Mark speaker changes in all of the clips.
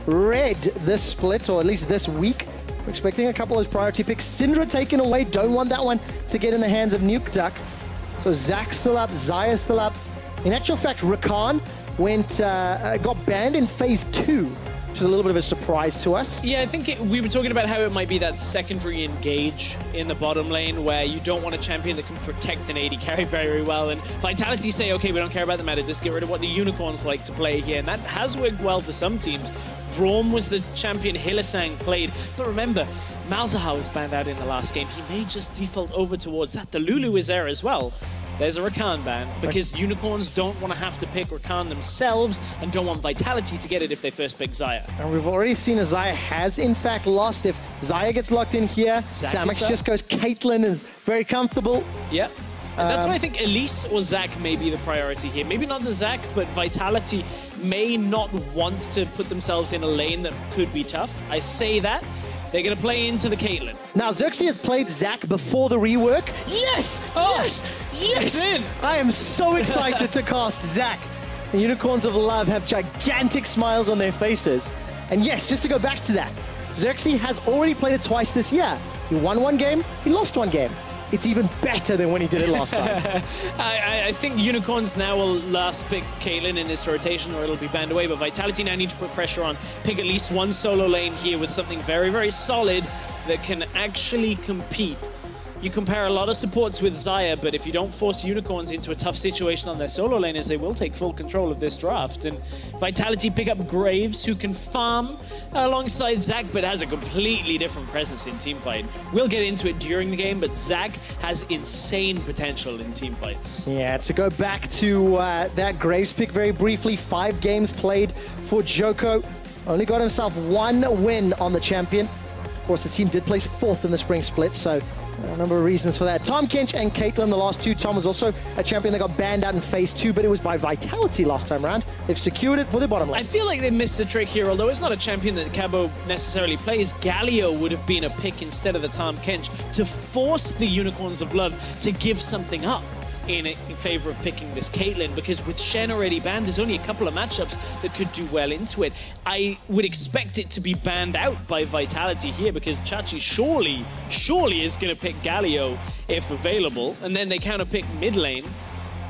Speaker 1: red this split, or at least this week. We're expecting a couple of those priority picks. Syndra taken away, don't want that one to get in the hands of Nuke Duck. So Zach still up, Xayah still up. In actual fact, Rakan got banned in phase 2, which is a little bit of a surprise to us.
Speaker 2: Yeah, I think we were talking about how it might be that secondary engage in the bottom lane where you don't want a champion that can protect an AD carry very well. And Vitality say, okay, we don't care about the meta, just get rid of what the Unicorns like to play here. And that has worked well for some teams. Braum was the champion Hylissang played. But remember, Malzahar was banned out in the last game. He may just default over towards that. The Lulu is there as well. There's a Rakan ban, because Unicorns don't want to have to pick Rakan themselves and don't want Vitality to get it if they first pick Xayah.
Speaker 1: And we've already seen Xayah has, in fact, lost. If Xayah gets locked in here, Samix just goes Caitlyn, is very comfortable.
Speaker 2: Yeah. And that's why I think Elise or Zac may be the priority here. Maybe not the Zac, but Vitality may not want to put themselves in a lane that could be tough. I say that. They're going to play into the Caitlyn.
Speaker 1: Now, Xerxes has played Zac before the rework. Yes! Oh, yes! Yes!
Speaker 2: It's in.
Speaker 1: I am so excited to cast Zac. The Unicorns of Love have gigantic smiles on their faces. And yes, just to go back to that, Xerxes has already played it twice this year. He won one game, he lost one game. It's even better than when he did it last time.
Speaker 2: I think Unicorns now will last pick Caitlyn in this rotation or it'll be banned away, but Vitality now need to put pressure on. Pick at least one solo lane here with something very, very solid that can actually compete. You compare a lot of supports with Xayah, but if you don't force Unicorns into a tough situation on their solo laners, they will take full control of this draft. And Vitality pick up Graves, who can farm alongside Zac, but has a completely different presence in teamfight. We'll get into it during the game, but Zac has insane potential in teamfights.
Speaker 1: Yeah, to go back to that Graves pick very briefly, 5 games played for Joko. Only got himself 1 win on the champion. Of course, the team did place 4th in the spring split, so a number of reasons for that. Tahm Kench and Caitlyn, the last 2. Tom was also a champion that got banned out in phase 2, but it was by Vitality last time around. They've secured it for the bottom lane.
Speaker 2: I feel like they missed a trick here, although it's not a champion that Cabo necessarily plays. Galio would have been a pick instead of the Tahm Kench to force the Unicorns of Love to give something up in favor of picking this Caitlyn, because with Shen already banned, there's only a couple of matchups that could do well into it. I would expect it to be banned out by Vitality here, because Chachi surely is going to pick Galio if available, and then they counter pick mid lane.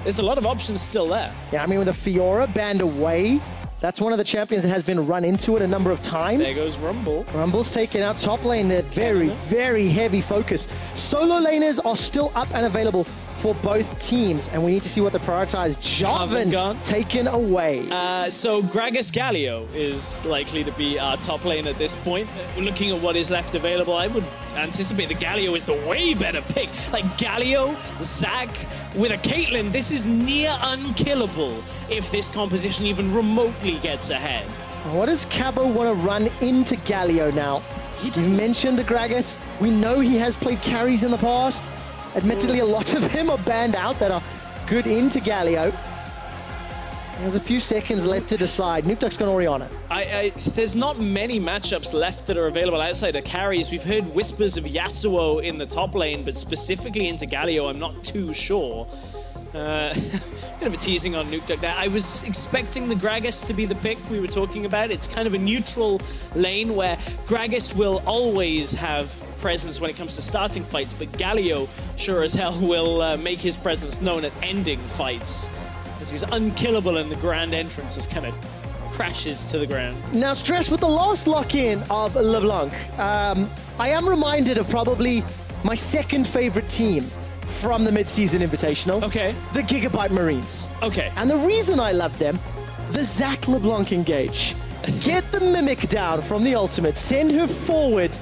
Speaker 2: There's a lot of options still there.
Speaker 1: Yeah, I mean, with the Fiora banned away, that's one of the champions that has been run into it a number of times.
Speaker 2: There goes Rumble.
Speaker 1: Rumble's taken out top lane. They're very, very heavy focus. Solo laners are still up and available for both teams, and we need to see what they prioritize. Jarvan taken away.
Speaker 2: So Gragas Galio is likely to be our top lane at this point. Looking at what is left available, I would anticipate the Galio is the way better pick. Like Galio, Zac, with a Caitlyn, this is near unkillable if this composition even remotely gets ahead.
Speaker 1: What does Cabo want to run into Galio now? You mentioned the Gragas. We know he has played carries in the past. Admittedly, a lot of them are banned out that are good into Galio. There's a few seconds left to decide. Nuke Duck's gone Orianna.
Speaker 2: There's not many matchups left that are available outside of carries. We've heard whispers of Yasuo in the top lane, but specifically into Galio, I'm not too sure. Bit of a teasing on Nuke Duck there. I was expecting the Gragas to be the pick we were talking about. It's kind of a neutral lane where Gragas will always have presence when it comes to starting fights, but Galio sure as hell will make his presence known at ending fights, as he's unkillable in the grand entrance just kind of crashes to the ground.
Speaker 1: Now, Stress, with the last lock-in of LeBlanc, I am reminded of probably my second favorite team from the mid-season invitational.
Speaker 2: Okay.
Speaker 1: The Gigabyte Marines.
Speaker 2: Okay.
Speaker 1: And the reason I love them, the Zac LeBlanc engage. Get the Mimic down from the ultimate, send her forward,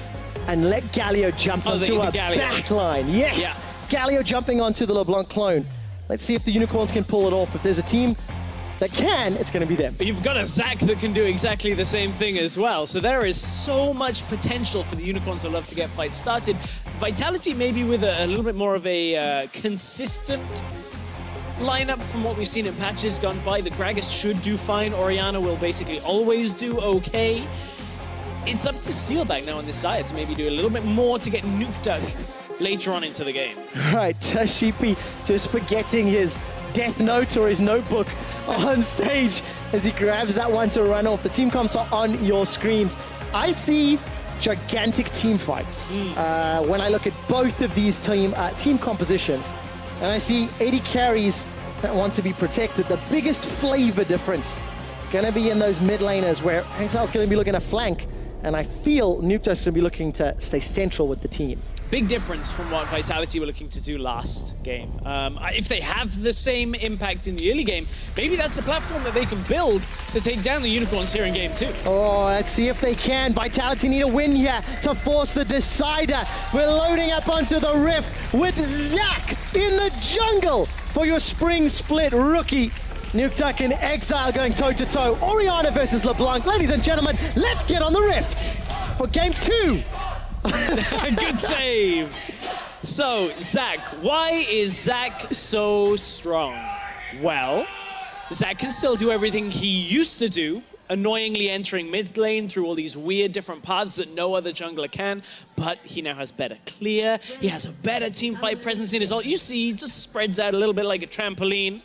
Speaker 1: and let Galio jump onto a backline. Yes! Yeah. Galio jumping onto the LeBlanc clone. Let's see if the Unicorns can pull it off. If there's a team that can, it's going to be them.
Speaker 2: But you've got a Zac that can do exactly the same thing as well. So there is so much potential for the Unicorns of Love to get fights started. Vitality maybe with a little bit more of a consistent lineup from what we've seen in patches gone by. The Gragas should do fine. Orianna will basically always do okay. It's up to Steelback now on this side to maybe do a little bit more to get Nuke Duck later on into the game.
Speaker 1: All right, Sheepy just forgetting his Death Note or his notebook on stage. as he grabs that one to run off. The team comps are on your screens. I see gigantic team fights when I look at both of these team compositions. And I see 80 carries that want to be protected. The biggest flavor difference going to be in those mid laners where Exile's going to be looking to flank. And I feel Nukeduck's going to be looking to stay central with the team.
Speaker 2: Big difference from what Vitality were looking to do last game. If they have the same impact in the early game, maybe that's the platform that they can build to take down the Unicorns here in game 2.
Speaker 1: Oh, let's see if they can. Vitality need a win here to force the decider. We're loading up onto the Rift with Zach in the jungle for your spring split rookie. Nukeduck and Exile going toe-to-toe. Orianna versus LeBlanc. Ladies and gentlemen, let's get on the Rift for game 2.
Speaker 2: Good save. So, Zach, why is Zach so strong? Well, Zach can still do everything he used to do, annoyingly entering mid lane through all these weird different paths that no other jungler can, but he now has better clear, he has a better teamfight presence in his ult. You see, he just spreads out a little bit like a trampoline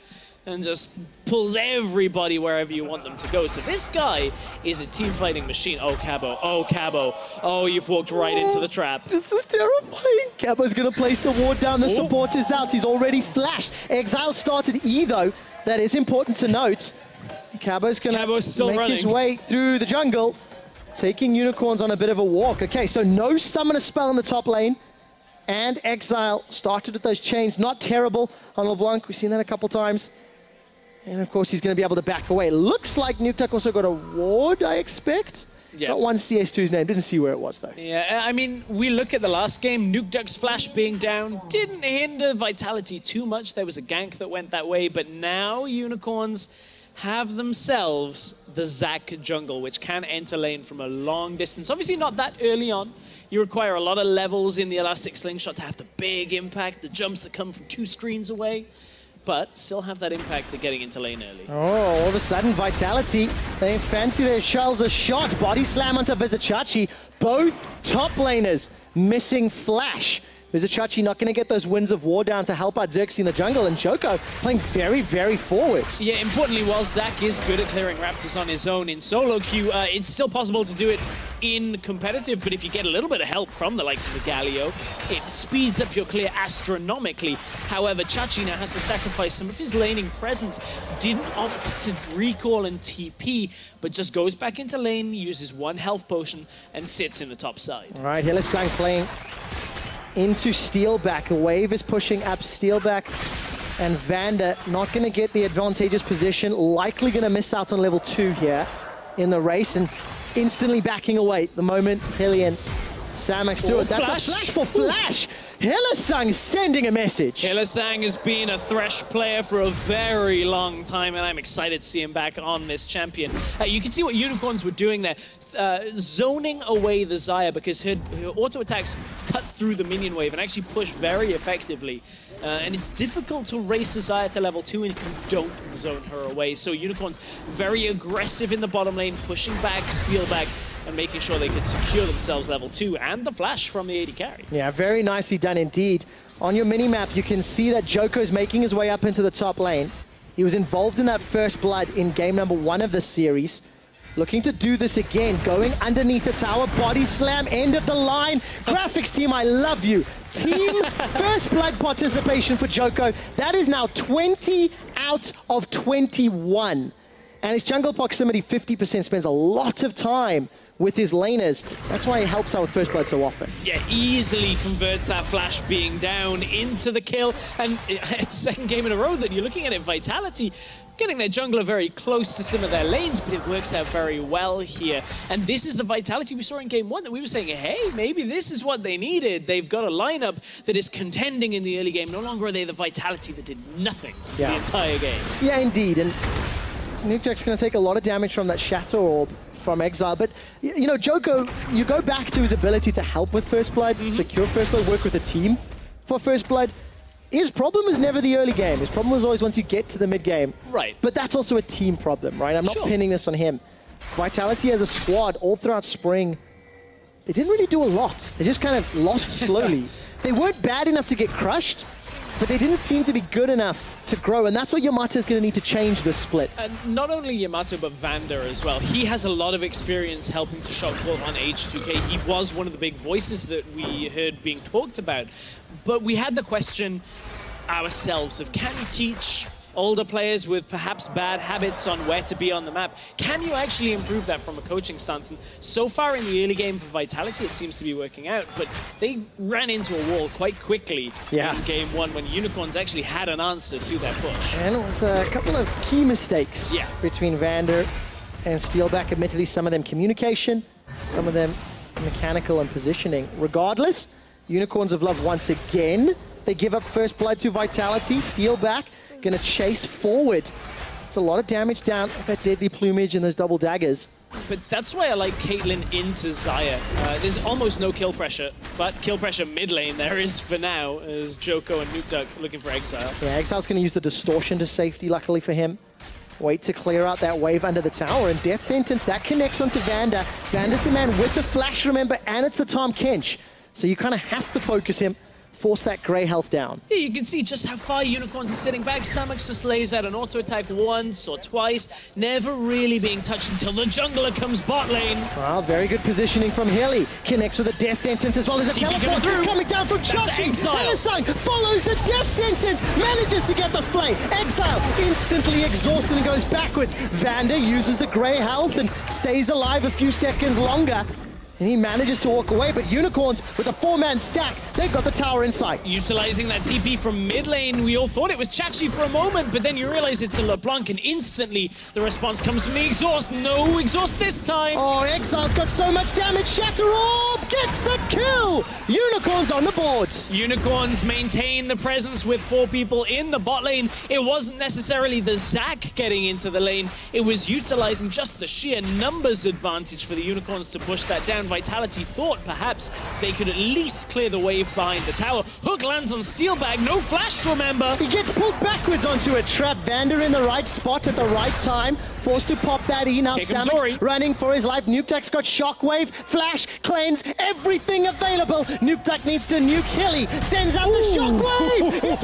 Speaker 2: and just pulls everybody wherever you want them to go. So this guy is a team-fighting machine. Oh, Cabo. Oh, Cabo. Oh, you've walked right into the trap.
Speaker 1: This is terrifying. Cabo's going to place the ward down. The support is out. He's already flashed. Exile started E, though. That is important to note. Cabo's going to make his way through the jungle, taking Unicorns on a bit of a walk. Okay, so no summoner spell in the top lane. And Exile started with those chains. Not terrible on LeBlanc. We've seen that a couple times. And of course, he's going to be able to back away. It looks like Nukeduck also got a ward, I expect. Yeah. Got one CS2's name. Didn't see where it was, though.
Speaker 2: Yeah, I mean, we look at the last game. Nukeduck's flash being down didn't hinder Vitality too much. There was a gank that went that way. But now Unicorns have themselves the Zac jungle, which can enter lane from a long distance. Obviously not that early on. You require a lot of levels in the Elastic Slingshot to have the big impact, the jumps that come from 2 screens away. But still have that impact to getting into lane early.
Speaker 1: Oh, all of a sudden, Vitality, they fancy their shells a shot. Body slam onto Vizicachi. Both top laners missing flash. Vizicachi not going to get those winds of war down to help out Xerxes in the jungle, and Joko playing very, very forward.
Speaker 2: Yeah, importantly, while Zach is good at clearing Raptors on his own in solo queue, it's still possible to do it in competitive, but if you get a little bit of help from the likes of a Galio, it speeds up your clear astronomically. However, Chachi now has to sacrifice some of his laning presence. Didn't opt to recall and TP, but just goes back into lane, uses 1 health potion, and sits in the top side.
Speaker 1: All right, Hylissang playing into Steelback. The wave is pushing up Steelback, and Vander not going to get the advantageous position. Likely going to miss out on level 2 here in the race, and instantly backing away the moment Hillian Samax do it. That's a flash for flash. Hylissang sending a message.
Speaker 2: Hylissang has been a Thresh player for a very long time, and I'm excited to see him back on this champion. You can see what Unicorns were doing there, zoning away the Xayah, because her auto attacks cut through the minion wave and actually push very effectively. And it's difficult to race the Xayah to level 2 if you don't zone her away. So Unicorns very aggressive in the bottom lane, pushing back, steal back, and making sure they could secure themselves level 2 and the flash from the 80 carry.
Speaker 1: Yeah, very nicely done indeed. On your mini-map, you can see that Joko's making his way up into the top lane. He was involved in that first blood in game number 1 of the series. Looking to do this again, going underneath the tower, body slam, end of the line. Graphics team, I love you. Team first blood participation for Joko. That is now 20 out of 21. And his jungle proximity, 50%, spends a lot of time with his laners. That's why he helps out with first blood so often.
Speaker 2: Yeah, easily converts that flash being down into the kill. And second game in a row that you're looking at it, Vitality getting their jungler very close to some of their lanes, but it works out very well here. And this is the Vitality we saw in game 1 that we were saying, hey, maybe this is what they needed. They've got a lineup that is contending in the early game. No longer are they the Vitality that did nothing the entire game.
Speaker 1: Yeah, indeed. And Nukeduck's going to take a lot of damage from that Shatter Orb from Exile, but you know, Joko, you go back to his ability to help with First Blood, secure First Blood, work with a team for First Blood. His problem was never the early game. His problem was always once you get to the mid game.
Speaker 2: Right.
Speaker 1: But that's also a team problem, right? I'm not pinning this on him. Vitality as a squad all throughout spring, they didn't really do a lot. They just kind of lost slowly. They weren't bad enough to get crushed, but they didn't seem to be good enough to grow, and that's what Yamato is going to need to change this split.
Speaker 2: Not only Yamato, but Vander as well. He has a lot of experience helping to shot call on H2K. He was one of the big voices that we heard being talked about. But we had the question ourselves of, can you teach older players with perhaps bad habits on where to be on the map? Can you actually improve that from a coaching stance? And so far in the early game for Vitality, it seems to be working out, but they ran into a wall quite quickly in game one when Unicorns actually had an answer to that push.
Speaker 1: And it was a couple of key mistakes between Vander and Steelback. Admittedly, some of them communication, some of them mechanical and positioning. Regardless, Unicorns of Love once again. They give up first blood to Vitality. Steelback gonna chase forward. It's a lot of damage down that deadly plumage and those double daggers.
Speaker 2: But that's why I like Caitlyn into Xayah. There's almost no kill pressure, but kill pressure mid lane there is for now, as Joko and Nukeduck looking for Exile.
Speaker 1: Yeah, Exile's gonna use the distortion to safety, luckily for him. Wait to clear out that wave under the tower, and Death Sentence, that connects onto Vander. Vander's the man with the flash, remember, and it's the Tahm Kench. So you kind of have to focus him, force that gray health down.
Speaker 2: Yeah, you can see just how far Unicorns are sitting back. Samux just lays out an auto attack once or twice, never really being touched until the jungler comes bot lane.
Speaker 1: Well, very good positioning from Hilly. Connects with a Death Sentence as well as a teleport coming down from Chachi. Hylissang follows the Death Sentence, manages to get the flay. Exile instantly exhausted and goes backwards. Vander uses the gray health and stays alive a few seconds longer. And he manages to walk away, but Unicorns with a 4-man stack, they've got the tower in sight.
Speaker 2: Utilizing that TP from mid lane, we all thought it was Chachi for a moment, but then you realize it's a LeBlanc, and instantly the response comes from the exhaust. No exhaust this time.
Speaker 1: Oh, Exile's got so much damage. Shatter Orb gets the kill. Unicorns on the board.
Speaker 2: Unicorns maintain the presence with 4 people in the bot lane. It wasn't necessarily the Zac getting into the lane. It was utilizing just the sheer numbers advantage for the Unicorns to push that down. Vitality thought perhaps they could at least clear the wave behind the tower. Hook lands on Steelback, no flash, remember.
Speaker 1: He gets pulled backwards onto a trap. Vander in the right spot at the right time. Forced to pop that E. Now Samux running for his life. Nukeduck's got Shockwave, Flash, Cleanse, everything available. Nukeduck needs to nuke Hilly. Sends out the Shockwave. It's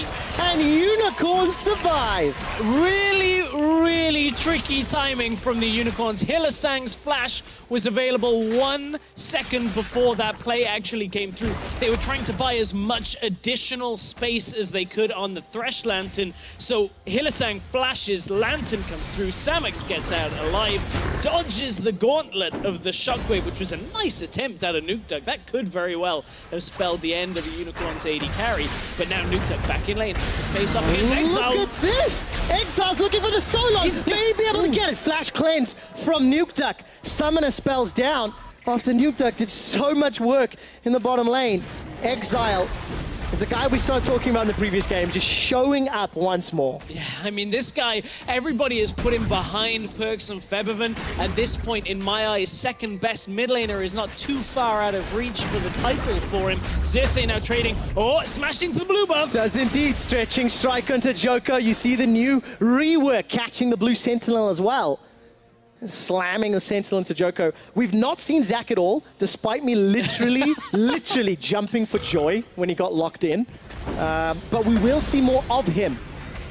Speaker 1: flashed. And Unicorns survive.
Speaker 2: Really, really tricky timing from the Unicorns. Hylissang's flash was available 1 second before that play actually came through. They were trying to buy as much additional space as they could on the Thresh Lantern. So Hylissang flashes, Lantern comes through, Samux gets out alive, dodges the gauntlet of the Shockwave, which was a nice attempt out of Nukeduck. That could very well have spelled the end of a Unicorn's AD carry. But now Nukeduck back in lane, has to face up against Exile.
Speaker 1: Look at this! Exile's looking for the solo. May be able to get it. Flash cleanse from Nukeduck. Summoner spells down after Nukeduck did so much work in the bottom lane. Exile is the guy we started talking about in the previous game, just showing up once more.
Speaker 2: Yeah, I mean, this guy, everybody has put him behind Perks and Featherman. At this point, in my eyes, second best mid laner is not too far out of reach for the title for him. Xerxes now trading. Oh, smashing to the blue buff.
Speaker 1: Does indeed, stretching strike onto Joko. You see the new rework catching the blue sentinel as well. Slamming the Sentinel into Joko. We've not seen Zac at all, despite me literally jumping for joy when he got locked in. But we will see more of him.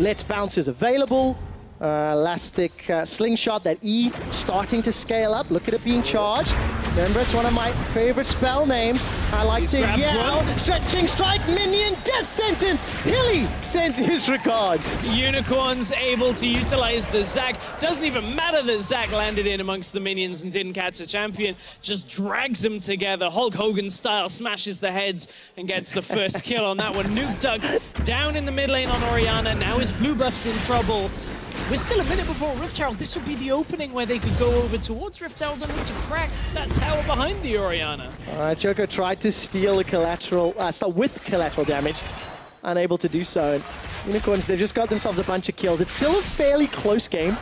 Speaker 1: Let's Bounce is available. Elastic Slingshot, that E starting to scale up. Look at it being charged. Remember, it's one of my favorite spell names. I like to yell. Stretching strike, minion, Death Sentence. Hilly sends his regards.
Speaker 2: Unicorns able to utilize the Zac. Doesn't even matter that Zac landed in amongst the minions and didn't catch a champion. Just drags them together. Hulk Hogan style, smashes the heads and gets the first kill on that one. Nukeduck down in the mid lane on Orianna. Now his blue buff's in trouble. We're still a minute before Rift Herald. This would be the opening where they could go over towards Rift Herald and look to crack that tower behind the Orianna.
Speaker 1: Joko tried to steal the collateral, with collateral damage. Unable to do so. And Unicorns, they've just got themselves a bunch of kills. It's still a fairly close game,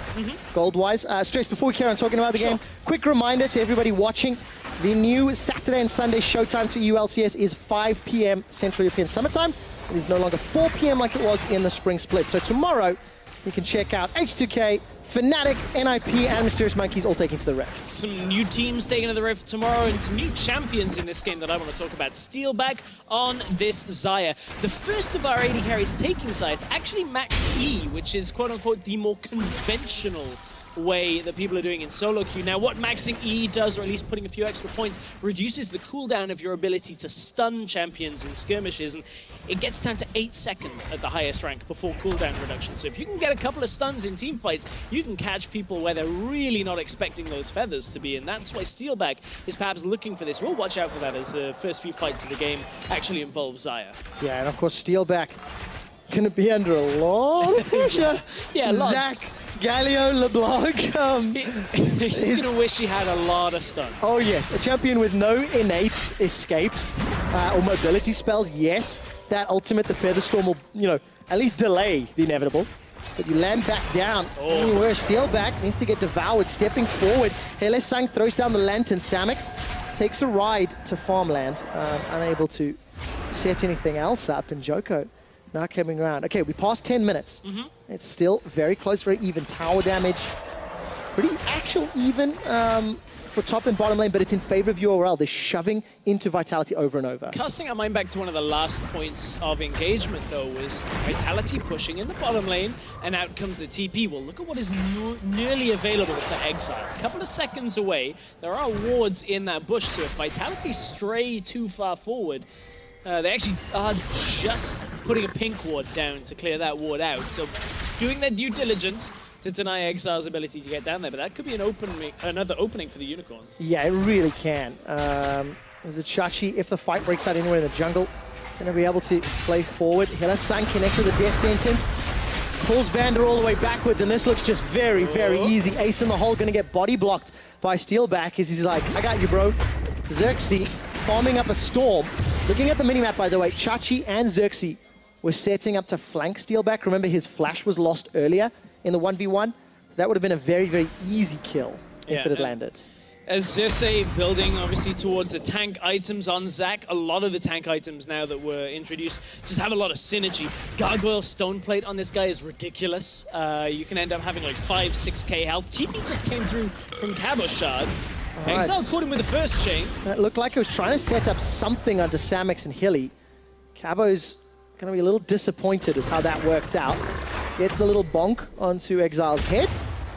Speaker 1: gold-wise. Stress, before we carry on talking about the game, quick reminder to everybody watching, the new Saturday and Sunday showtimes for LCS is 5 p.m. Central European Summertime. It is no longer 4 p.m. like it was in the spring split. So tomorrow, you can check out H2K, Fnatic, NIP, and Mysterious Monkeys all taking to the Rift.
Speaker 2: Some new teams taking to the Rift tomorrow, and some new champions in this game that I want to talk about. Steelback on this Xayah. The first of our AD carries taking Xayah. It's actually Max E, which is quote-unquote the more conventional way that people are doing in solo queue. Now, what maxing E does, or at least putting a few extra points, reduces the cooldown of your ability to stun champions in skirmishes, and it gets down to 8 seconds at the highest rank before cooldown reduction. So if you can get a couple of stuns in team fights, you can catch people where they're really not expecting those feathers to be, and that's why Steelback is perhaps looking for this. We'll watch out for that as the first few fights of the game actually involve Xayah.
Speaker 1: Yeah, and of course, Steelback going to be under a lot of pressure.
Speaker 2: Yeah, lots.
Speaker 1: Zach, Galio, LeBlanc.
Speaker 2: He's going to wish he had a lot of stuns.
Speaker 1: Oh, yes. A champion with no innate escapes or mobility spells, yes. That ultimate, the Featherstorm, will, you know, at least delay the inevitable. But you land back down. Anywhere, Steelback needs to get devoured. Stepping forward, Helesang throws down the Lantern. Samix takes a ride to farmland, unable to set anything else up. And Joko now coming around. Okay, we passed 10 minutes. It's still very close, very even tower damage. Pretty actual even for top and bottom lane, but it's in favor of URL. They're shoving into Vitality over and over.
Speaker 2: Casting our mind back to one of the last points of engagement, though, was Vitality pushing in the bottom lane, and out comes the TP. Well, look at what is nearly available for Exile. A couple of seconds away, there are wards in that bush, so if Vitality stray too far forward, they actually are just putting a pink ward down to clear that ward out. So doing their due diligence to deny Exile's ability to get down there. But that could be another opening for the Unicorns.
Speaker 1: Yeah, it really can. There's a Chachi, if the fight breaks out anywhere in the jungle, going to be able to play forward. Helesang connects with the death sentence. Pulls Vander all the way backwards, and this looks just very, very easy. Ace in the hole going to get body blocked by Steelback as he's like, I got you, bro. Xerxes farming up a storm. Looking at the minimap, by the way, Chachi and Xerxes were setting up to flank Steelback. Remember, his flash was lost earlier in the 1v1. That would have been a very, very easy kill if it had landed.
Speaker 2: As Xerxes building, obviously, towards the tank items on Zac, a lot of the tank items now that were introduced just have a lot of synergy. Gargoyle Stoneplate on this guy is ridiculous. You can end up having like 5-6k health. TP just came through from Cabochard. Exile caught him with the first chain.
Speaker 1: It looked like it was trying to set up something onto Samix and Hilly. Cabo's going to be a little disappointed with how that worked out. Gets the little bonk onto Exile's head,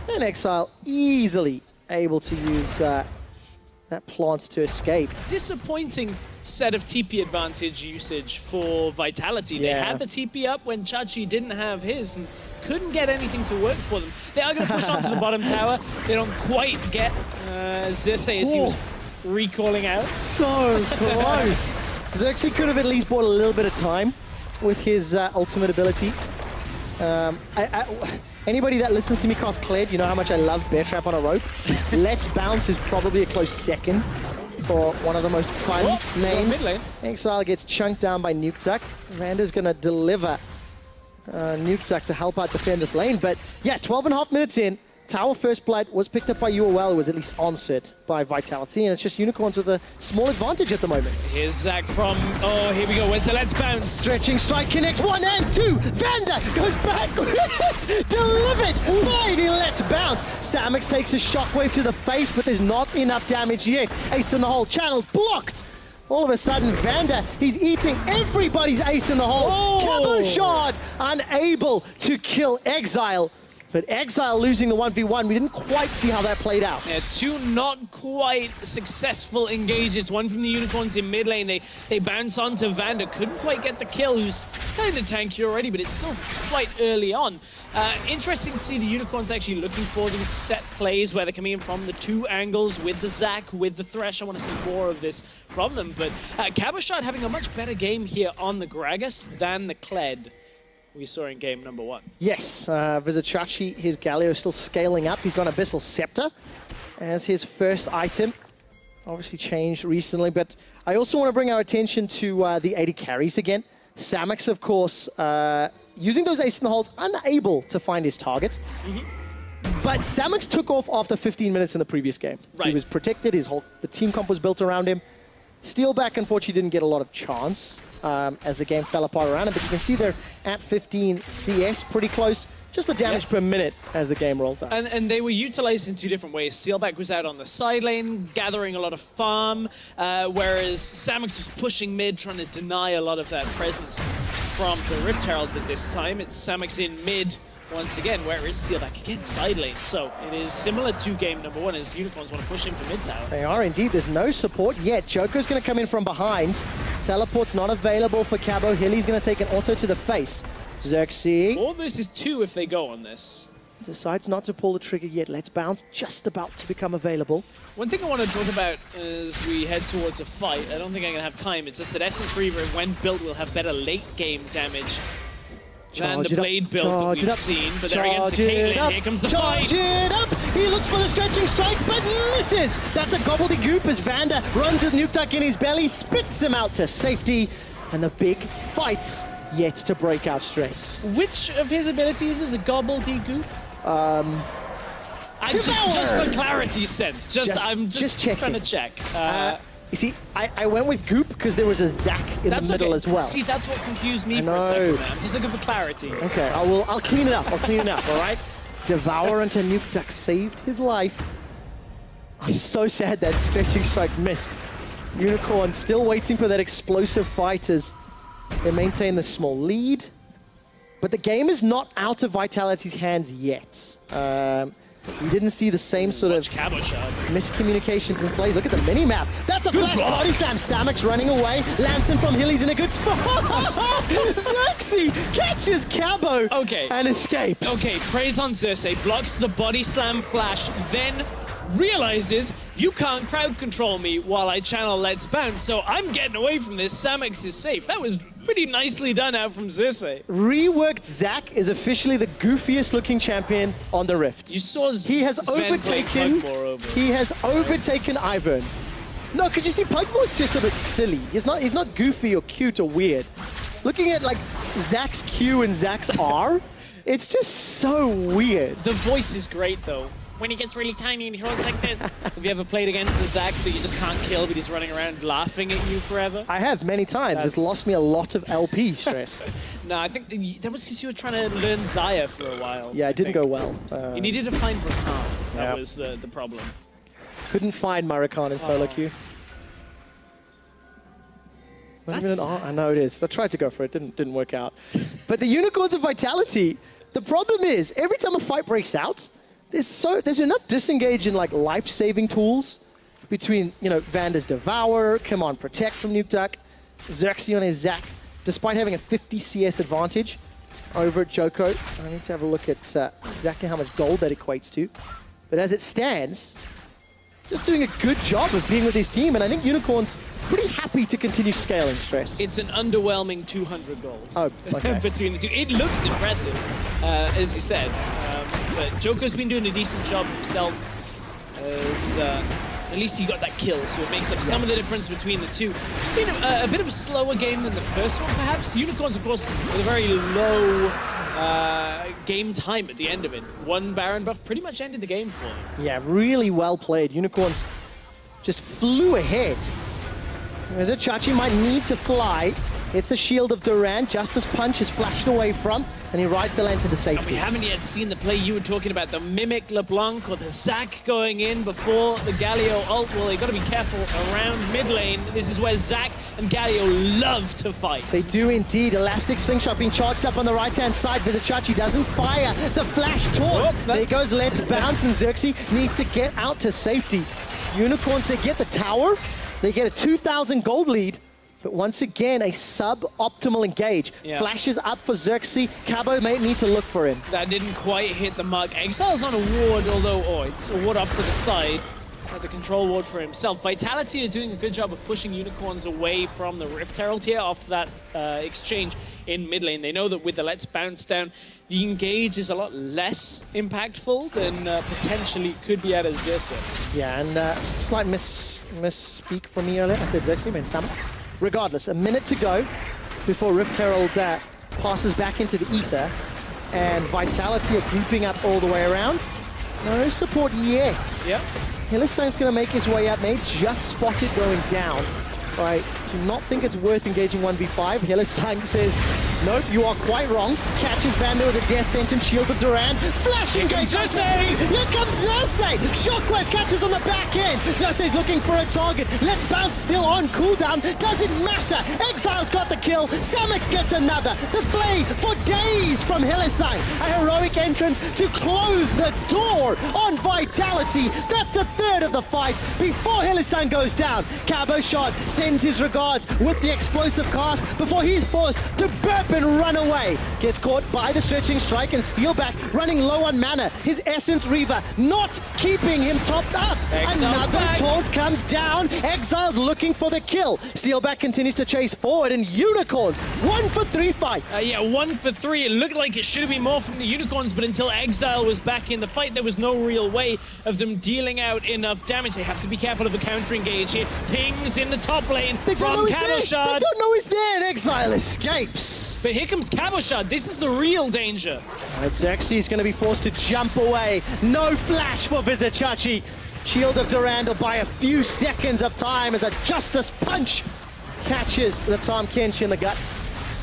Speaker 1: and Exile easily able to use that plant to escape.
Speaker 2: Disappointing set of TP advantage usage for Vitality. They had the TP up when Chachi didn't have his and couldn't get anything to work for them. They are going to push onto the bottom tower. They don't quite get Xerxes as he was recalling out.
Speaker 1: So close. Xerxes could have at least bought a little bit of time with his ultimate ability. Anybody that listens to me cast Kled, you know how much I love Bear Trap on a rope. Let's Bounce is probably a close second for one of the most fun names. Exile gets chunked down by Nuke Duck. Vander's going to deliver Nuke Duck to help out defend this lane. But yeah, 12.5 minutes in. Tower First Blood was picked up by UOL. It was at least onset by Vitality, and it's just Unicorns with a small advantage at the moment.
Speaker 2: Here's Zac from, oh, here we go. Where's the Let's Bounce?
Speaker 1: Stretching strike connects 1 and 2. Vander goes backwards. Delivered by the Let's Bounce. Samix takes a shockwave to the face, but there's not enough damage yet. Ace in the hole, channel blocked. All of a sudden, Vander, he's eating everybody's ace in the hole. Cabochard unable to kill Exile. But Exile losing the 1v1, we didn't quite see how that played out.
Speaker 2: Yeah, two not quite successful engages. One from the Unicorns in mid lane. They bounce onto Vander. Couldn't quite get the kill, who's kind of tanky already, but it's still quite early on. Interesting to see the Unicorns actually looking for these set plays where they're coming in from the two angles with the Zac, with the Thresh. I want to see more of this from them. But Cabochard having a much better game here on the Gragas than the Kled we saw in game number 1.
Speaker 1: Yes, Vizichachi, his Galio still scaling up. He's got Abyssal Scepter as his first item. Obviously changed recently, but I also want to bring our attention to the 80 carries again. Samix, of course, using those ace in the holes, unable to find his target. But Samix took off after 15 minutes in the previous game. He was protected, the team comp was built around him. Steelback, unfortunately, didn't get a lot of chance as the game fell apart around him, but you can see they're at 15 CS, pretty close. just the damage per minute as the game rolls out.
Speaker 2: And they were utilized in two different ways. Steelback was out on the side lane, gathering a lot of farm, whereas Samux was pushing mid, trying to deny a lot of that presence from the Rift Herald. But this time, it's Samux in mid once again, where is Steelback again? Side lane. So it is similar to game number one as Unicorns want to push him for mid tower.
Speaker 1: They are indeed. There's no support yet. Joker's going to come in from behind. Teleport's not available for Cabo. Hilly's going to take an auto to the face. Xerxes.
Speaker 2: All this is two if they go on this.
Speaker 1: Decides not to pull the trigger yet. Let's bounce. Just about to become available.
Speaker 2: One thing I want to talk about as we head towards a fight, I don't think I'm going to have time, it's just that Essence Reaver, when built, will have better late game damage than the Blade build that we've seen. But they're against the Caitlyn. Here comes the fight.
Speaker 1: Charge it up! He looks for the stretching strike, but misses! That's a gobbledygook as Vanda runs with Nuke Duck in his belly, spits him out to safety, and the big fight's yet to break out Stress.
Speaker 2: Which of his abilities is a gobbledygook? Just for clarity's sense, I'm just trying to check.
Speaker 1: You see, I went with Goop because there was a Zac in the middle as well.
Speaker 2: See, that's what confused me for a second, man. I'm just looking for clarity.
Speaker 1: Okay, I'll clean it up. I'll clean it up, all right? Devour into Nuke Duck saved his life. I'm so sad that stretching strike missed. Unicorn still waiting for that explosive fight as they maintain the small lead. But the game is not out of Vitality's hands yet. We didn't see the same sort of miscommunications in plays. Look at the mini-map. That's a flash body slam. Samux running away. Lantern from Hilly's in a good spot. Xerxes catches Cabo and escapes.
Speaker 2: Okay, praise on Xerxes. Blocks the body slam flash, then realizes you can't crowd control me while I channel Let's Bounce, so I'm getting away from this. Samux is safe. That was pretty nicely done out from Xerxes.
Speaker 1: Reworked Zac is officially the goofiest looking champion on the Rift.
Speaker 2: You saw
Speaker 1: he has overtaken Ivern. No, because you see, Pugmore's just a bit silly. He's not goofy or cute or weird. Looking at like Zac's Q and Zac's R, it's just so weird.
Speaker 2: The voice is great though. When he gets really tiny and he runs like this. Have you ever played against a Zac that you just can't kill, but he's running around laughing at you forever?
Speaker 1: I have, many times. It's lost me a lot of LP stress.
Speaker 2: No, I think that was because you were trying to learn Xayah for a while.
Speaker 1: Yeah, it didn't go well.
Speaker 2: You needed to find Rakan. That was the problem.
Speaker 1: Couldn't find my Rakan in solo queue. I know it is. I tried to go for it. Didn't work out. But the Unicorns of Vitality, the problem is, every time a fight breaks out, there's enough disengage in like life-saving tools between, you know, Vanda's Devour, come on, Protect from Nuke Duck, Xerxes on his Zac, despite having a 50 CS advantage over at Joko. I need to have a look at exactly how much gold that equates to. But as it stands, just doing a good job of being with his team, and I think Unicorn's pretty happy to continue scaling Stress.
Speaker 2: It's an underwhelming 200 gold
Speaker 1: okay.
Speaker 2: between the two. It looks impressive, as you said. But Joko's been doing a decent job himself, as at least he got that kill, so it makes up some of the difference between the two. It's been a bit of a slower game than the first one, perhaps. Unicorns, of course, with a very low game time at the end of it. One Baron buff pretty much ended the game for them.
Speaker 1: Yeah, really well played. Unicorns just flew ahead. As Chachi might need to fly. It's the shield of Durant. Justice Punch is flashed away from, and he rides the lantern to safety.
Speaker 2: And we haven't yet seen the play you were talking about, the Mimic LeBlanc or the Zac going in before the Galio ult. Well, they've got to be careful around mid lane. This is where Zac and Galio love to fight.
Speaker 1: They do indeed. Elastic Slingshot being charged up on the right-hand side. Vizichachi doesn't fire. The flash taunt. There goes Let's Bounce, and Xerxes needs to get out to safety. Unicorns, they get the tower. They get a 2,000 gold lead. But once again, a sub-optimal engage.
Speaker 2: Yeah.
Speaker 1: Flashes up for Xerxes. Cabo may need to look for him.
Speaker 2: That didn't quite hit the mark. Exile's on a ward, although, it's a ward off to the side. The control ward for himself. Vitality are doing a good job of pushing Unicorns away from the Rift Herald here off that exchange in mid lane. They know that with the Let's Bounce down, the engage is a lot less impactful than potentially could be out of Xerxes.
Speaker 1: Yeah, and slight misspeak from me earlier. I said Xerxes, I meant Samux. Regardless, a minute to go before Rift Herald passes back into the ether, and Vitality are grouping up all the way around. No support yet.
Speaker 2: Yep.
Speaker 1: Hylissang's going to make his way up. May just spotted going down. All right, do not think it's worth engaging 1v5. Hylissang says, Nope, you are quite wrong. Catches Vander with a death sentence, shield of Durand. Flashing
Speaker 2: Here comes Xerxes!
Speaker 1: Here comes Xerxes! Shockwave catches on the back end. Xerxes looking for a target. Let's bounce still on cooldown. Doesn't matter. Exile's got the kill. Samix gets another. The play for days from Hylissang. A heroic entrance to close the door on Vitality. That's the third of the fight before Hylissang goes down. Caboshard sends his regards with the explosive cast before he's forced to burp and run away. Gets caught by the stretching strike and Steelback running low on mana. His Essence Reaver not keeping him topped up.
Speaker 2: Exile's
Speaker 1: Another
Speaker 2: back.
Speaker 1: taunt comes down. Exile's looking for the kill. Steelback continues to chase forward and Unicorns 1 for 3 fights.
Speaker 2: Yeah, 1 for 3. It looked like it should have been more from the Unicorns, but until Exile was back in the fight, there was no real way of them dealing out enough damage. They have to be careful of a counter engage here. Pings in the top lane from Caboshard.
Speaker 1: They don't know he's there and Exile escapes.
Speaker 2: But here comes Caboshard. This is the real danger.
Speaker 1: Xerxes going to be forced to jump away. No flash for Vizichachi. Shield of Durandal by a few seconds of time as a Justice Punch catches the Tahm Kench in the gut.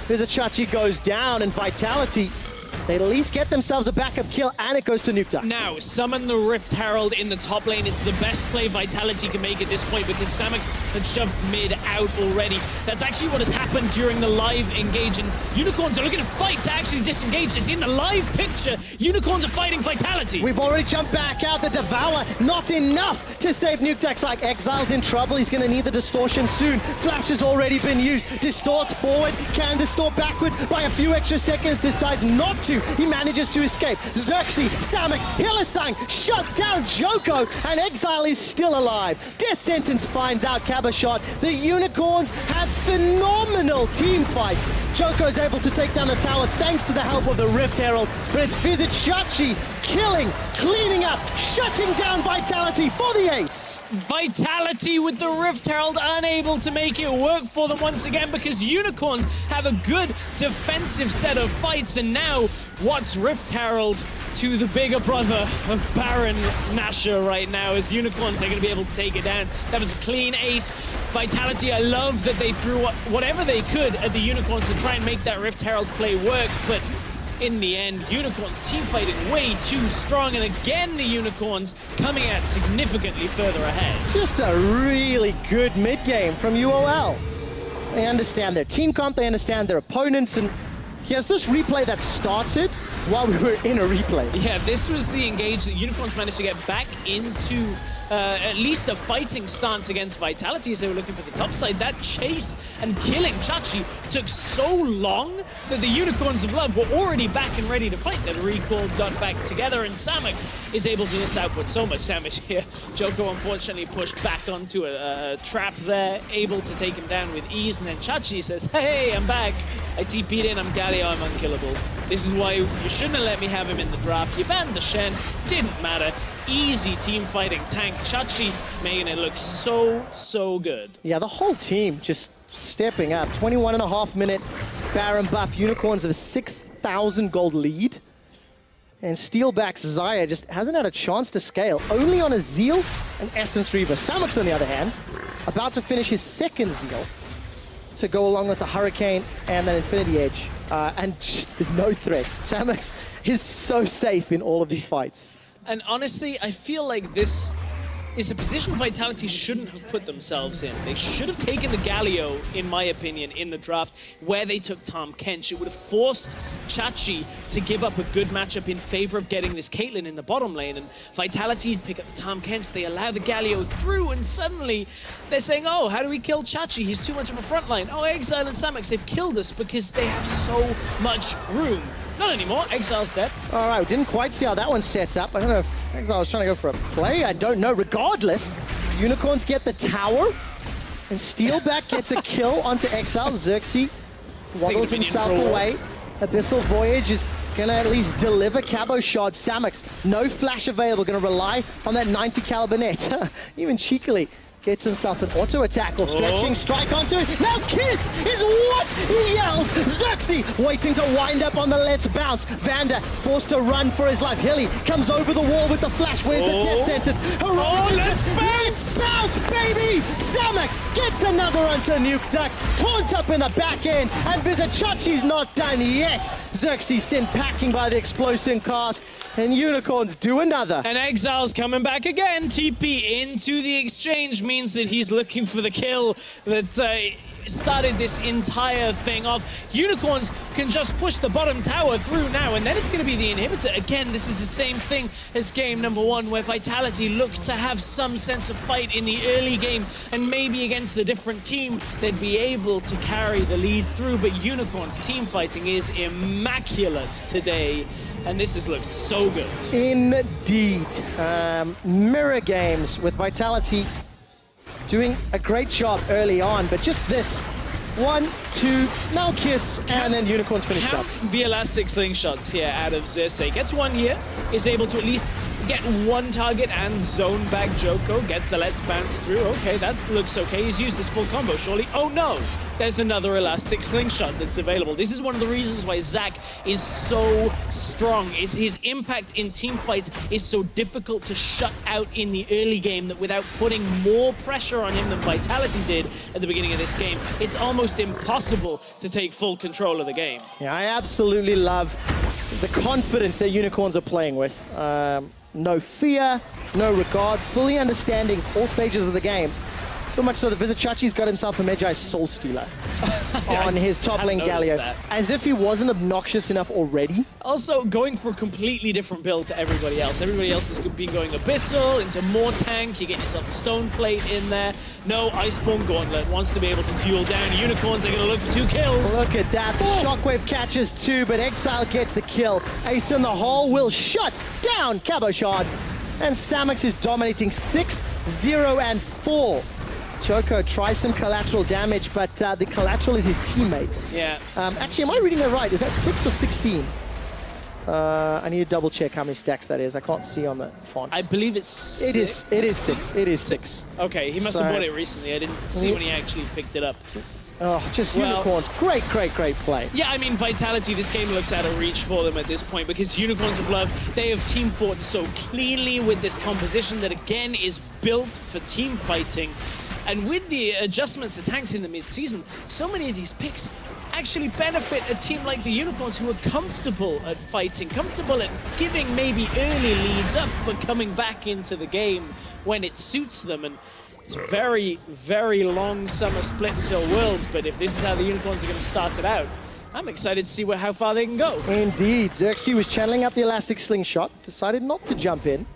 Speaker 1: Vizichachi goes down and Vitality, they at least get themselves a backup kill and it goes to Nukta.
Speaker 2: Now, summon the Rift Herald in the top lane. It's the best play Vitality can make at this point because Samix had shoved mid out already. That's actually what has happened during the live engage, and Unicorns are looking to fight to actually disengage. It's in the live picture. Unicorns are fighting Vitality.
Speaker 1: We've already jumped back out. The Devour, not enough to save Nuketax. Like Exile's in trouble. He's going to need the distortion soon. Flash has already been used. Distorts forward, can distort backwards by a few extra seconds, decides not to. He manages to escape. Xerxes, Samix, Hylissang shut down Joko, and Exile is still alive. Death Sentence finds out Caboshard. The Unicorns have phenomenal team fights. Joko is able to take down the tower thanks to the help of the Rift Herald, but it's Vizichachi killing, cleaning up, shutting down Vitality for the ace.
Speaker 2: Vitality with the Rift Herald unable to make it work for them once again because Unicorns have a good defensive set of fights, and now what's Rift Herald to the bigger brother of Baron Nashor right now as Unicorns, they're going to be able to take it down. That was a clean ace. Vitality, I love that they threw whatever they could at the Unicorns to try and make that Rift Herald play work, but in the end, Unicorns team fighting way too strong, and again the Unicorns coming out significantly further ahead.
Speaker 1: Just a really good mid-game from UOL. They understand their team comp, they understand their opponents, and here's this replay that started while we were in a replay.
Speaker 2: Yeah, this was the engage that Unicorns managed to get back into at least a fighting stance against Vitality as they were looking for the top side. That chase and killing Chachi took so long that the Unicorns of Love were already back and ready to fight. That recall got back together, and Samix is able to just output so much damage here. Joko unfortunately pushed back onto a trap there, able to take him down with ease, and then Chachi says, hey, I'm back. I TP'd in, I'm Galio, I'm unkillable. This is why you shouldn't have let me have him in the draft. You banned the Shen, didn't matter. Easy team fighting tank. Chachi making it look so, so good.
Speaker 1: Yeah, the whole team just stepping up. 21.5 minute Baron buff. Unicorns have a 6,000 gold lead. And Steelback's Xayah just hasn't had a chance to scale. Only on a Zeal and Essence Reaver. Samix, on the other hand, about to finish his second Zeal to go along with the Hurricane and then Infinity Edge. And just, there's no threat. Samix is so safe in all of these fights.
Speaker 2: And honestly, I feel like this is a position Vitality shouldn't have put themselves in. They should have taken the Galio, in my opinion, in the draft where they took Tahm Kench. It would have forced Chachi to give up a good matchup in favor of getting this Caitlyn in the bottom lane. And Vitality pick up the Tahm Kench, they allow the Galio through, and suddenly they're saying, oh, how do we kill Chachi? He's too much of a front line. Oh, Exile and Samix, they've killed us because they have so much room. Not anymore. Exile's dead.
Speaker 1: All right, we didn't quite see how that one sets up. I don't know if Exile was trying to go for a play. I don't know. Regardless, Unicorns get the tower, and Steelback gets a kill onto Exile. Xerxes waddles himself away. Abyssal Voyage is going to at least deliver Caboshard. Samix, no flash available. Going to rely on that 90 caliber net. Even cheekily, Gets himself an auto attack off stretching strike onto it. Now Kiss is what he yells. Xerxes waiting to wind up on the let's bounce. Vander forced to run for his life. Hilly comes over the wall with the flash. Where's the death sentence?
Speaker 2: Let's bounce!
Speaker 1: Let's bounce, baby! Samax gets another onto Nuke Duck. Taunt up in the back end, and Vizichachi's not done yet. Xerxes sent packing by the explosive cask, and Unicorns do another.
Speaker 2: And Exile's coming back again. TP into the exchange means that he's looking for the kill that started this entire thing off. Unicorns can just push the bottom tower through now, and then it's going to be the inhibitor. Again, this is the same thing as game number 1, where Vitality looked to have some sense of fight in the early game, and maybe against a different team, they'd be able to carry the lead through. But Unicorns' team fighting is immaculate today, and this has looked so good.
Speaker 1: Indeed. Mirror games with Vitality doing a great job early on, but just this. 1, 2, now Kiss, and then Unicorns finished up.
Speaker 2: The elastic slingshots here out of Xerxes. Gets one here, is able to at least get one target and zone back Joko. Gets the let's bounce through. Okay, that looks okay. He's used his full combo, surely. Oh no! There's another elastic slingshot that's available. This is one of the reasons why Zach is so strong, is his impact in team fights is so difficult to shut out in the early game, that without putting more pressure on him than Vitality did at the beginning of this game, it's almost impossible to take full control of the game.
Speaker 1: Yeah, I absolutely love the confidence that Unicorns are playing with. No fear, no regard, fully understanding all stages of the game. So much so that Vizichachi's got himself a Magi Soul Stealer on his top lane Galio. As if he wasn't obnoxious enough already.
Speaker 2: Also, going for a completely different build to everybody else. Everybody else has been going Abyssal, into more tank, you get yourself a Stone Plate in there. No, Iceborne Gauntlet wants to be able to duel down. Unicorns are going to look for 2 kills.
Speaker 1: Look at that, the Shockwave catches 2, but Exile gets the kill. Ace in the hole will shut down Cabochard. And Samax is dominating 6, 0, and 4. Joko tries some collateral damage, but the collateral is his teammates.
Speaker 2: Yeah.
Speaker 1: Actually, am I reading that right? Is that 6 or 16? I need to double check how many stacks that is. I can't see on the font.
Speaker 2: I believe it's 6.
Speaker 1: It is 6. It is 6.
Speaker 2: Okay, he must have bought it recently. I didn't see when he actually picked it up.
Speaker 1: Oh, just Unicorns. Great play.
Speaker 2: Yeah, I mean, Vitality, this game looks out of reach for them at this point, because Unicorns of Love, they have team fought so cleanly with this composition that, again, is built for team fighting. And with the adjustments to tanks in the mid-season, so many of these picks actually benefit a team like the Unicorns, who are comfortable at fighting, comfortable at giving maybe early leads up, but coming back into the game when it suits them. And it's a very, very long summer split until Worlds, but if this is how the Unicorns are going to start it out, I'm excited to see how far they can go.
Speaker 1: Indeed. Xerxes was channeling up the elastic slingshot, decided not to jump in.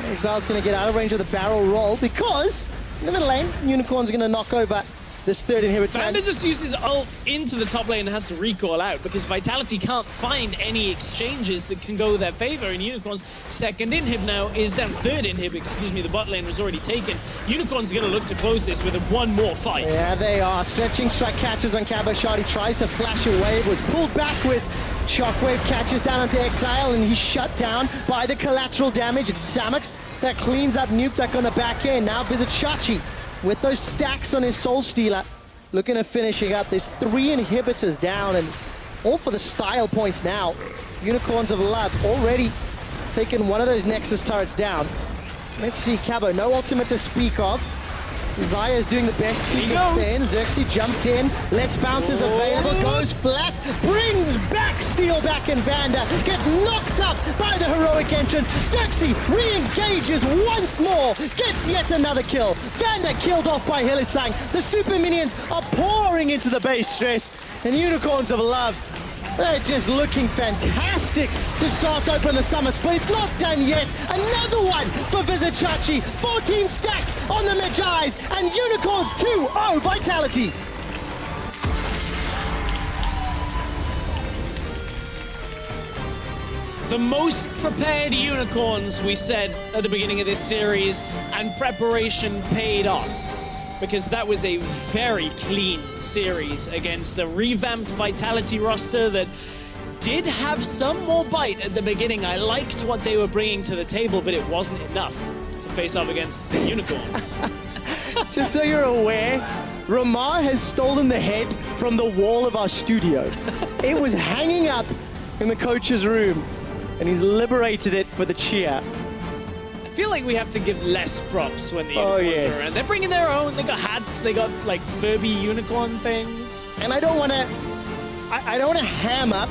Speaker 1: Exile's going to get out of range of the barrel roll, because in the middle lane, Unicorn's going to knock over this third inhibitor.
Speaker 2: Vander just used his ult into the top lane and has to recall out, because Vitality can't find any exchanges that can go their favor. And Unicorn's second inhib now is down. Third inhib, excuse me, the bot lane was already taken. Unicorn's going to look to close this with one more fight.
Speaker 1: Yeah, they are. Stretching strike catches on Cabochard. He tries to flash away, was pulled backwards. Shockwave catches down onto Exile, and he's shut down by the collateral damage. It's Samax that cleans up Nuke Duck on the back end. Now Vizichachi with those stacks on his Soul Stealer, looking at finishing up. There's 3 inhibitors down, and all for the style points now. Unicorns of Love already taking one of those Nexus turrets down. Let's see, Cabo, no ultimate to speak of. Zaya's doing the best to defend. Xerxes jumps in. Let's Bounce is available. Goes flat. Brings back Steel back, and Vander gets knocked up by the heroic entrance. Xerxes re-engages once more. Gets yet another kill. Vander killed off by Hillisang. The super minions are pouring into the base stress. And Unicorns of Love, they're just looking fantastic to start open the summer split. It's not done yet. Another one for Vizichachi. 14 stacks on the Magi's, and Unicorns 2-0 Vitality.
Speaker 2: The most prepared Unicorns, we said at the beginning of this series, and preparation paid off, because that was a very clean series against a revamped Vitality roster that did have some more bite at the beginning. I liked what they were bringing to the table, but it wasn't enough to face off against the Unicorns.
Speaker 1: Just so you're aware, Ramar has stolen the head from the wall of our studio. It was hanging up in the coach's room, and he's liberated it for the cheer.
Speaker 2: I feel like we have to give less props when the unicorns are around. They're bringing their own. They got hats. They got like Furby unicorn things.
Speaker 1: And I don't want to ham up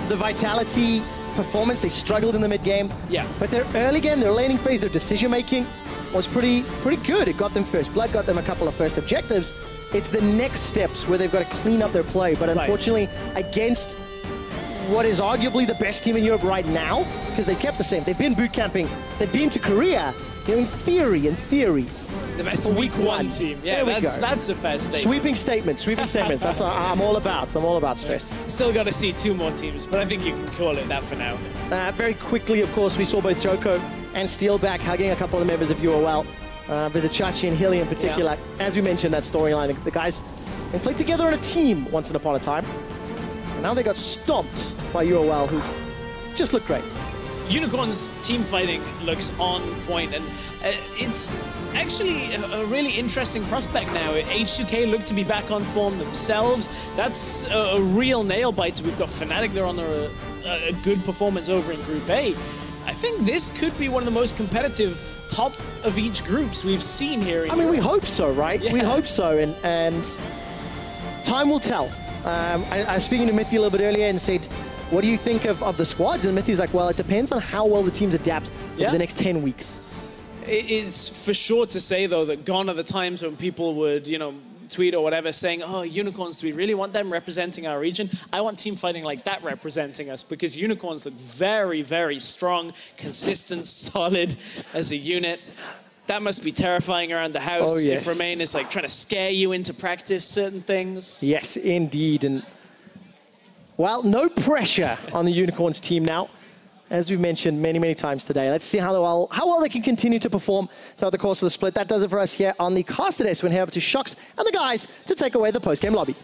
Speaker 1: the Vitality performance. They struggled in the mid game.
Speaker 2: Yeah.
Speaker 1: But their early game, their laning phase, their decision making was pretty good. It got them first blood, got them a couple of first objectives. It's the next steps where they've got to clean up their play. But unfortunately, against what is arguably the best team in Europe right now, because they've kept the same. They've been boot camping. They've been to Korea. You know, in theory.
Speaker 2: The best week one team. Yeah, that's a fair statement.
Speaker 1: Sweeping statements. That's what I'm all about. I'm all about stress.
Speaker 2: Still got to see 2 more teams, but I think you can call it that for now.
Speaker 1: Very quickly, of course, we saw both Joko and Steelback hugging a couple of the members of UOL. Visit Chachi and Hilly in particular. Yeah. As we mentioned, that storyline, the guys, they played together on a team once upon a time. And now they got stomped by UOL, who just looked great.
Speaker 2: Unicorn's team fighting looks on point, and it's actually a really interesting prospect now. H2K look to be back on form themselves. That's a real nail biter. We've got Fnatic, they're on a good performance over in Group A. I think this could be one of the most competitive top of each groups we've seen here.
Speaker 1: I mean, we hope so, right? Yeah. We hope so, and time will tell. I was speaking to Mithy a little bit earlier and said, what do you think of the squads? And Mithy's like, well, it depends on how well the teams adapt over the next 10 weeks.
Speaker 2: It's for sure to say, though, that gone are the times when people would, you know, tweet or whatever saying, oh, unicorns, do we really want them representing our region? I want team fighting like that representing us, because unicorns look very, very strong, consistent, solid as a unit. That must be terrifying around the house.
Speaker 1: Oh, yes.
Speaker 2: If Romain is like trying to scare you into practice certain things.
Speaker 1: Yes, indeed. And well, no pressure on the Unicorns team now, as we've mentioned many, many times today. Let's see how well they can continue to perform throughout the course of the split. That does it for us here on the Caster Desk. We're going to head over to Shox and the guys to take away the post-game lobby.